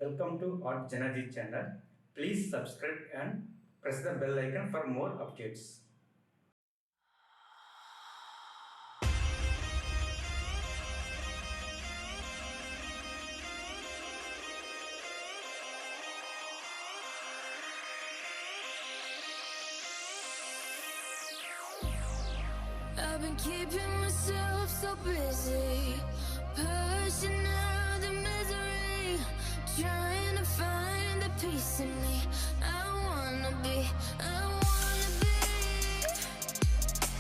Welcome to our Janaji channel. Please subscribe and press the bell icon for more updates. I've been keeping myself so busy, pushing out the misery, trying to find the peace in me. I wanna be, I wanna be,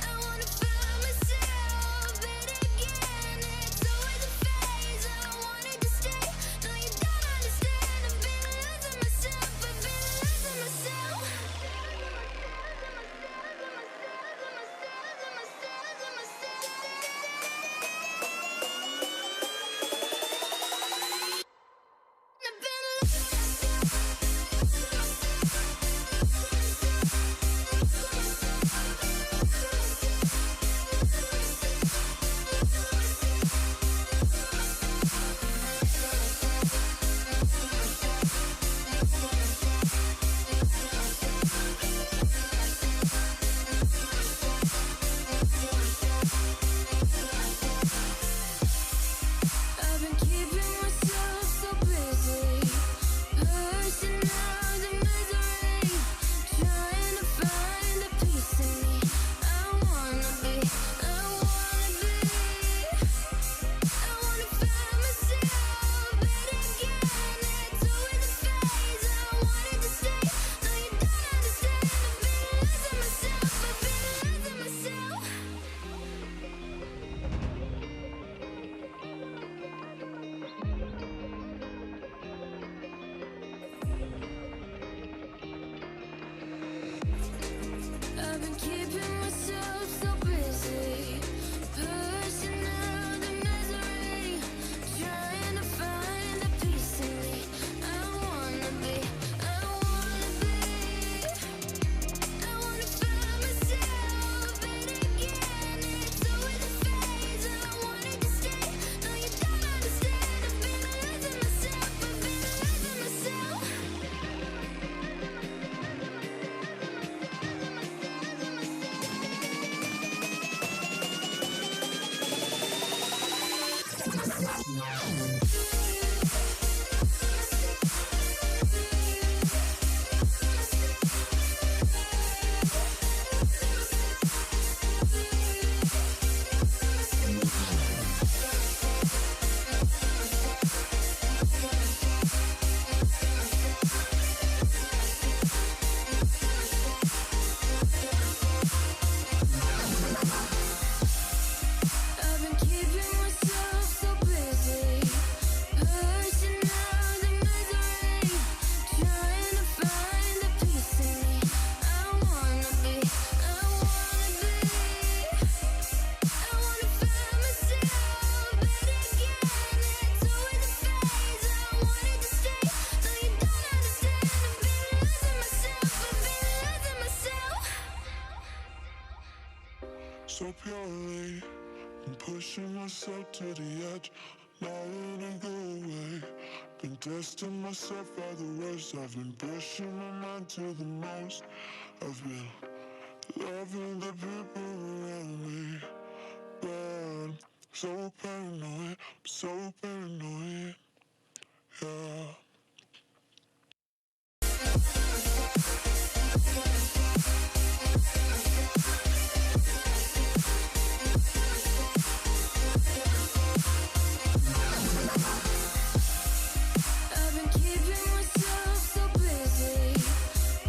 I wanna find myself, but again, it's always a phase. I wanted to stay, no you don't understand. I've been losing myself, I've been losing myself. I've been keeping myself so busy, pushing out the misery, trying to find the peace in me. I wanna be, I wanna be, I wanna find myself, but again, it's always a phase. I wanted to stay, no you don't understand. I've been losing myself, I've been losing myself. I've been keeping myself so busy, pushing out the misery, trying to find the peace in me. I wanna be, I wanna be, I wanna find myself, but again, it's always a phase. I wanted to stay, no you don't understand. I've been losing myself, I've been losing myself. I've been keeping myself so busy, pushing out the misery, trying to find the peace in me. I wanna be, I wanna be, I wanna find myself, but again, it's always a phase. I wanted to stay, no you don't understand. I've been losing myself, I've been losing myself. So purely, I'm pushing myself to the edge, not letting go away. Been testing myself by the worst. I've been pushing my mind to the most. I've been loving the people around me, but I'm so paranoid, I'm so paranoid, yeah. I've been keeping myself so busy,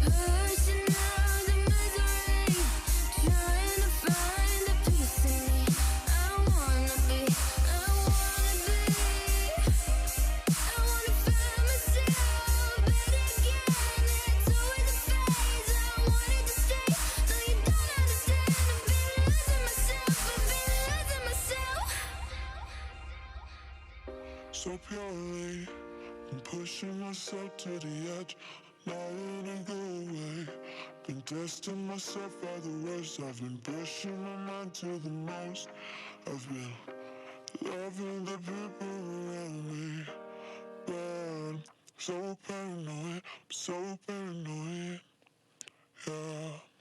pushing out the misery, trying to find the peace in me. I wanna be, I wanna be, I wanna find myself, but again, it's always a phase. I wanted to stay, no you don't understand. I've been losing myself, I've been losing myself. So purely, I'm pushing myself to the edge, not letting go away. Been testing myself by the worst. I've been pushing my mind to the most. I've been loving the people around me, but I'm So paranoid, I'm so paranoid. Yeah.